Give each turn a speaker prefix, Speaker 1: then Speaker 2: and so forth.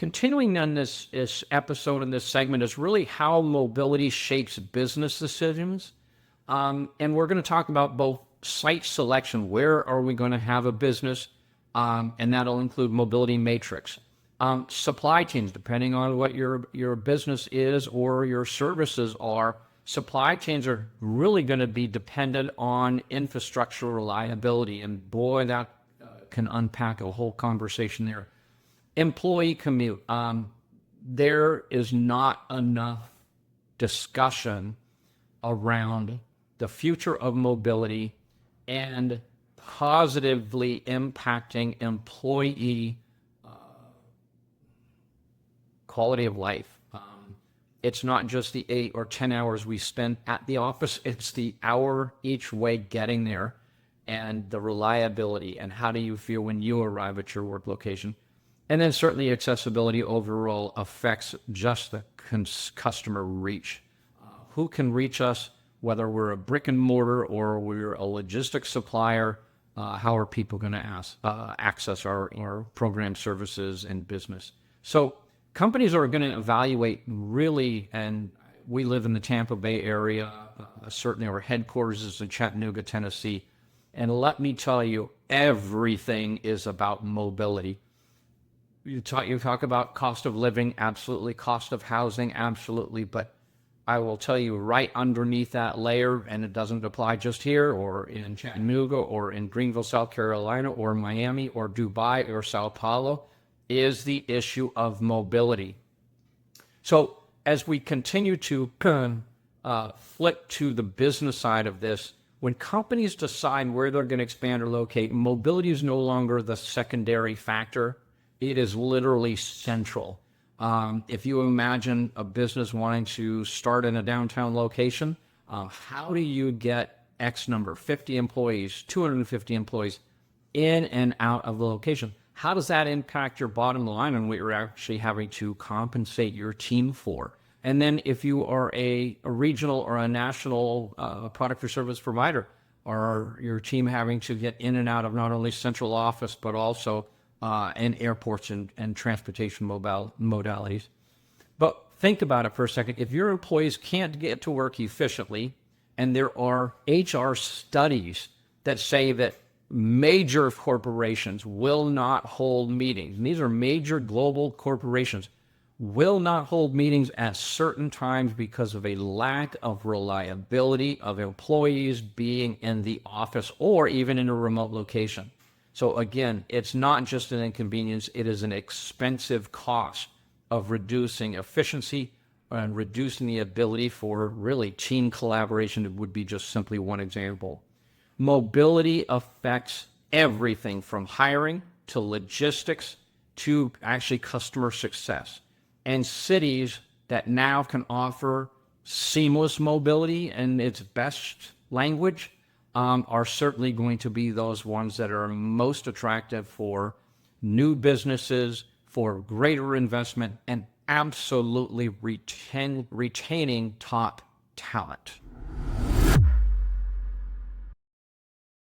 Speaker 1: Continuing on this episode and this segment is really how mobility shapes business decisions. And we're going to talk about both site selection. Where are we going to have a business? And that'll include mobility matrix. Supply chains, depending on what your business is or your services are, supply chains are really going to be dependent on infrastructure reliability. And boy, that can unpack a whole conversation there. Employee commute. There is not enough discussion around the future of mobility and positively impacting employee quality of life. It's not just the 8 or 10 hours we spend at the office, it's the hour each way getting there and the reliability and how do you feel when you arrive at your work location. And then certainly accessibility overall affects just the customer reach. Who can reach us, whether we're a brick and mortar or we're a logistics supplier, how are people going to access our program services and business? So companies are going to evaluate really, and we live in the Tampa Bay area, certainly our headquarters is in Chattanooga, Tennessee. And let me tell you, everything is about mobility. You talk about cost of living, absolutely. Cost of housing, absolutely. But I will tell you right underneath that layer, and it doesn't apply just here or in Chattanooga or in Greenville, South Carolina or Miami or Dubai or Sao Paulo, is the issue of mobility. So as we continue to flip to the business side of this, when companies decide where they're going to expand or locate, mobility is no longer the secondary factor. It is literally central. If you imagine a business wanting to start in a downtown location, how do you get X number, 50 employees, 250 employees in and out of the location? How does that impact your bottom line and what you're actually having to compensate your team for? And then if you are a regional or a national product or service provider, are your team having to get in and out of not only central office, but also in airports and transportation modalities? But think about it for a second. If your employees can't get to work efficiently, and there are HR studies that say that major corporations will not hold meetings, and these are major global corporations, will not hold meetings at certain times because of a lack of reliability of employees being in the office or even in a remote location. So again, it's not just an inconvenience, it is an expensive cost of reducing efficiency and reducing the ability for really team collaboration. It would be just simply one example. Mobility affects everything from hiring to logistics to actually customer success. And cities that now can offer seamless mobility in its best language are certainly going to be those ones that are most attractive for new businesses, for greater investment, and absolutely retaining top talent.